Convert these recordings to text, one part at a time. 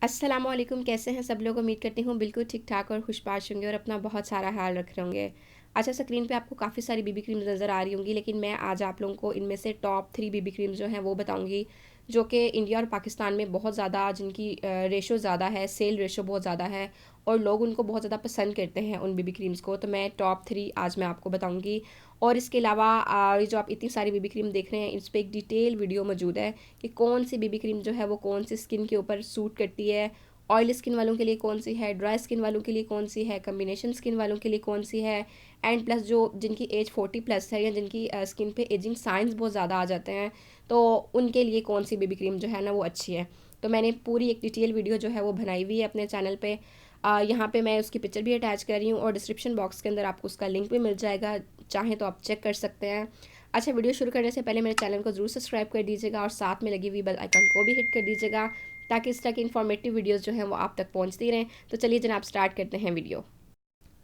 अस्सलामुअलैकुम, कैसे हैं सब लोग। उम्मीद करती हूँ बिल्कुल ठीक ठाक और खुशबाश होंगे और अपना बहुत सारा ख्याल रख रहे होंगे। अच्छा, स्क्रीन पे आपको काफ़ी सारी बीबी क्रीम नज़र आ रही होंगी, लेकिन मैं आज आप लोगों को इनमें से टॉप 3 बीबी क्रीम जो हैं वो बताऊंगी, जो कि इंडिया और पाकिस्तान में बहुत ज़्यादा, जिनकी रेशो ज़्यादा है, सेल रेशो बहुत ज़्यादा है और लोग उनको बहुत ज़्यादा पसंद करते हैं उन बीबी क्रीम्स को। तो मैं टॉप 3 आज मैं आपको बताऊँगी। और इसके अलावा ये जो आप इतनी सारी बीबी क्रीम देख रहे हैं, इस पर एक डिटेल वीडियो मौजूद है कि कौन सी बीबी क्रीम जो है वो कौन सी स्किन के ऊपर सूट करती है, ऑयल स्किन वालों के लिए कौन सी है, ड्राई स्किन वालों के लिए कौन सी है, कम्बिनेशन स्किन वालों के लिए कौन सी है, एंड प्लस जो जिनकी एज 40+ है या जिनकी स्किन पे एजिंग साइंस बहुत ज़्यादा आ जाते हैं, तो उनके लिए कौन सी बेबी क्रीम जो है ना वो अच्छी है। तो मैंने पूरी एक डिटेल वीडियो जो है वो बनाई हुई है अपने चैनल पे। यहाँ पे मैं उसकी पिक्चर भी अटैच कर रही हूँ और डिस्क्रिप्शन बॉक्स के अंदर आपको उसका लिंक भी मिल जाएगा, चाहें तो आप चेक कर सकते हैं। अच्छा, वीडियो शुरू करने से पहले मेरे चैनल को ज़रूर सब्सक्राइब कर दीजिएगा और साथ में लगी हुई बेल आइकन को भी हिट कर दीजिएगा, ताकि इस तरह की इन्फॉर्मेटिव वीडियोस जो हैं वो आप तक पहुंचती रहें। तो चलिए जनाब, स्टार्ट करते हैं वीडियो।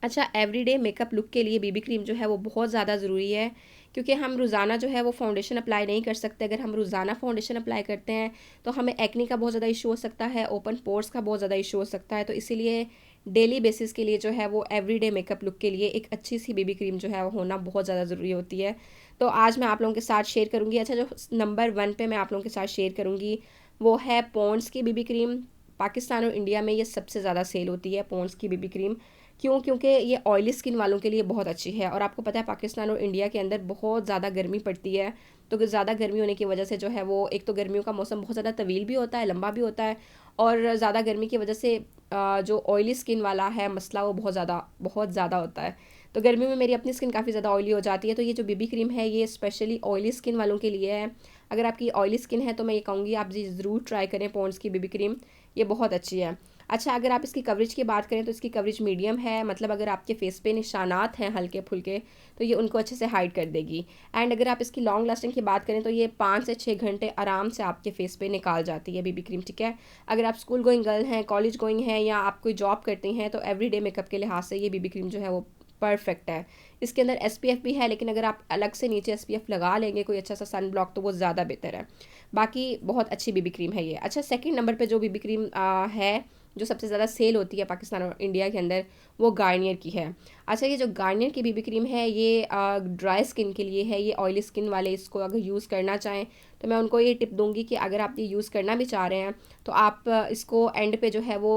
अच्छा, एवरीडे मेकअप लुक के लिए बीबी क्रीम जो है वो बहुत ज़्यादा ज़रूरी है, क्योंकि हम रोज़ाना जो है वो फाउंडेशन अप्लाई नहीं कर सकते। अगर हम रोज़ाना फाउंडेशन अप्लाई करते हैं तो हमें एक्ने का बहुत ज़्यादा इशू हो सकता है, ओपन पोर्स का बहुत ज़्यादा इशू हो सकता है। तो इसीलिए डेली बेसिस के लिए जो है वो एवरीडे मेकअप लुक के लिए एक अच्छी सी बेबी क्रीम जो है वो होना बहुत ज़्यादा ज़रूरी होती है। तो आज मैं आप लोगों के साथ शेयर करूँगी। अच्छा, जो नंबर 1 पे मैं आप लोगों के साथ शेयर करूँगी वो है पॉन्ड्स की बीबी क्रीम। पाकिस्तान और इंडिया में ये सबसे ज़्यादा सेल होती है पॉन्ड्स की बीबी क्रीम। क्यों? क्योंकि ये ऑयली स्किन वालों के लिए बहुत अच्छी है। और आपको पता है पाकिस्तान और इंडिया के अंदर बहुत ज़्यादा गर्मी पड़ती है, तो ज़्यादा गर्मी होने की वजह से जो है वो, एक तो गर्मियों का मौसम बहुत ज़्यादा तवील भी होता है, लंबा भी होता है, और ज़्यादा गर्मी की वजह से जो ऑयली स्किन वाला है मसला, वो बहुत ज़्यादा होता है। तो गर्मी में मेरी अपनी स्किन काफ़ी ज़्यादा ऑयली हो जाती है, तो ये जो बीबी क्रीम है ये स्पेशली ऑयली स्किन वालों के लिए है। अगर आपकी ऑयली स्किन है तो मैं ये कहूँगी आप जी ज़रूर ट्राई करें पॉन्ड्स की बीबी क्रीम, ये बहुत अच्छी है। अच्छा, अगर आप इसकी कवरेज की बात करें तो इसकी कवरेज मीडियम है, मतलब अगर आपके फेस पे निशानात हैं हल्के फुल्के तो ये उनको अच्छे से हाइड कर देगी। एंड अगर आप इसकी लॉन्ग लास्टिंग की बात करें तो ये 5 से 6 घंटे आराम से आपके फेस पे निकाल जाती है बीबी क्रीम, ठीक है। अगर आप स्कूल गोइंग गर्ल हैं, कॉलेज गोइंग हैं, या आप कोई जॉब करती हैं, तो एवरीडे मेकअप के लिहाज से ये बीबी क्रीम जो है वो परफेक्ट है। इसके अंदर SPF भी है, लेकिन अगर आप अलग से नीचे SPF लगा लेंगे कोई अच्छा सा सन ब्लॉक, तो वो ज़्यादा बेहतर है। बाकी बहुत अच्छी बीबी क्रीम है ये। अच्छा, सेकंड नंबर पे जो बीबी क्रीम है, जो सबसे ज़्यादा सेल होती है पाकिस्तान और इंडिया के अंदर, वो गार्नियर की है। अच्छा, ये जो गार्नियर की बीबी क्रीम है ये ड्राई स्किन के लिए है। ये ऑयली स्किन वाले इसको अगर यूज़ करना चाहें तो मैं उनको ये टिप दूंगी कि अगर आप ये यूज़ करना भी चाह रहे हैं तो आप इसको एंड पे जो है वो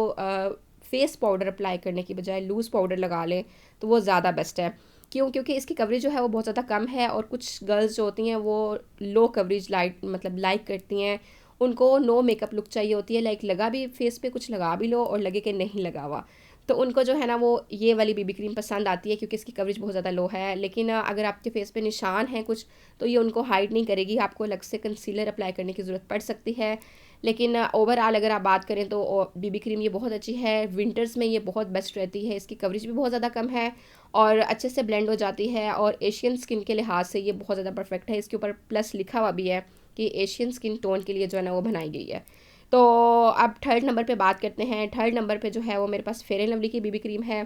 फेस पाउडर अप्लाई करने की बजाय लूज़ पाउडर लगा लें, तो वो ज़्यादा बेस्ट है। क्यों? क्योंकि इसकी कवरेज जो है वो बहुत ज़्यादा कम है, और कुछ गर्ल्स जो होती हैं वो लो कवरेज लाइक करती हैं, उनको नो मेकअप लुक चाहिए होती है, लाइक लगा भी फेस पे, कुछ लगा भी लो और लगे कि नहीं लगा हुआ, तो उनको जो है ना वो ये वाली बीबी क्रीम पसंद आती है, क्योंकि इसकी कवरेज बहुत ज़्यादा लो है। लेकिन अगर आपके फेस पे निशान है कुछ, तो ये उनको हाइड नहीं करेगी, आपको अलग से कंसीलर अप्लाई करने की ज़रूरत पड़ सकती है। लेकिन ओवरऑल अगर आप बात करें तो बीबी क्रीम ये बहुत अच्छी है। विंटर्स में ये बहुत बेस्ट रहती है, इसकी कवरेज भी बहुत ज़्यादा कम है और अच्छे से ब्लेंड हो जाती है, और एशियन स्किन के लिहाज से ये बहुत ज़्यादा परफेक्ट है। इसके ऊपर प्लस लिखा हुआ भी है कि एशियन स्किन टोन के लिए जो है ना वो बनाई गई है। तो अब थर्ड नंबर पे बात करते हैं। थर्ड नंबर पे जो है वो मेरे पास फेयर एंड लवली की बीबी क्रीम है।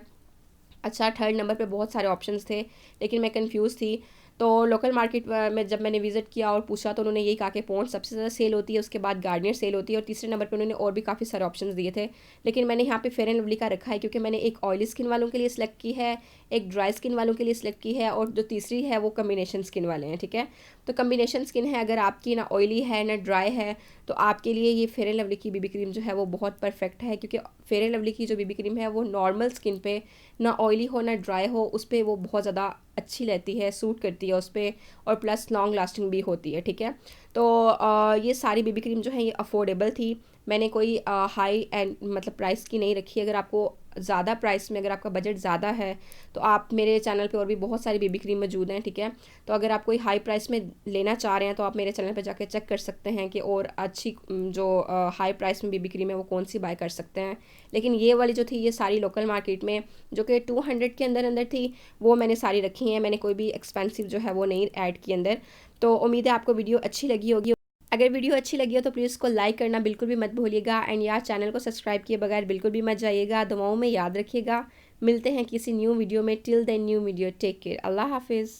अच्छा, थर्ड नंबर पे बहुत सारे ऑप्शंस थे, लेकिन मैं कंफ्यूज थी। तो लोकल मार्केट में जब मैंने विज़िट किया और पूछा तो उन्होंने यही कहा कि पॉन्ड्स सबसे ज़्यादा सेल होती है, उसके बाद गार्नियर सेल होती है, और तीसरे नंबर पे उन्होंने और भी काफ़ी सारे ऑप्शंस दिए थे। लेकिन मैंने यहाँ पे फेयर एंड लवली का रखा है, क्योंकि मैंने एक ऑयली स्किन वालों के लिए सिलेक्ट की है, एक ड्राई स्किन वालों के लिए सिलेक्ट की है, और जो तीसरी है वो कम्बिनेशन स्किन वाले हैं, ठीक है। तो कम्बिनेशन स्किन है, अगर आपकी ना ऑयली है ना ड्राई है, तो आपके लिए ये फेयर एंड लवली की बीबी क्रीम जो है वो बहुत परफेक्ट है, क्योंकि फेयर एंड लवली की जो बीबी क्रीम है वो नॉर्मल स्किन पे, ना ऑयली हो ना ड्राई हो, उस पर वो बहुत ज़्यादा अच्छी रहती है, सूट करती है उस पर, और प्लस लॉन्ग लास्टिंग भी होती है, ठीक है। तो ये सारी बीबी क्रीम जो है ये अफोर्डेबल थी। मैंने कोई हाई एंड मतलब प्राइस की नहीं रखी। अगर आपको ज़्यादा प्राइस में, अगर आपका बजट ज़्यादा है, तो आप मेरे चैनल पे और भी बहुत सारी बेबी क्रीम मौजूद हैं, ठीक है। तो अगर आप कोई हाई प्राइस में लेना चाह रहे हैं तो आप मेरे चैनल पे जाके चेक कर सकते हैं कि और अच्छी जो हाई प्राइस में बेबी क्रीम है वो कौन सी बाय कर सकते हैं। लेकिन ये वाली जो थी ये सारी लोकल मार्केट में जो कि 200 के अंदर अंदर थी, वो मैंने सारी रखी हैं। मैंने कोई भी एक्सपेंसिव जो है वो नहीं ऐड की अंदर। तो उम्मीद है आपको वीडियो अच्छी लगी होगी। अगर वीडियो अच्छी लगी हो तो प्लीज़ इसको लाइक करना बिल्कुल भी मत भूलिएगा, एंड यार चैनल को सब्सक्राइब किए बगैर बिल्कुल भी मत जाइएगा। दुआओं में याद रखिएगा। मिलते हैं किसी न्यू वीडियो में। Till then new video, take care, अल्लाह हाफिज़।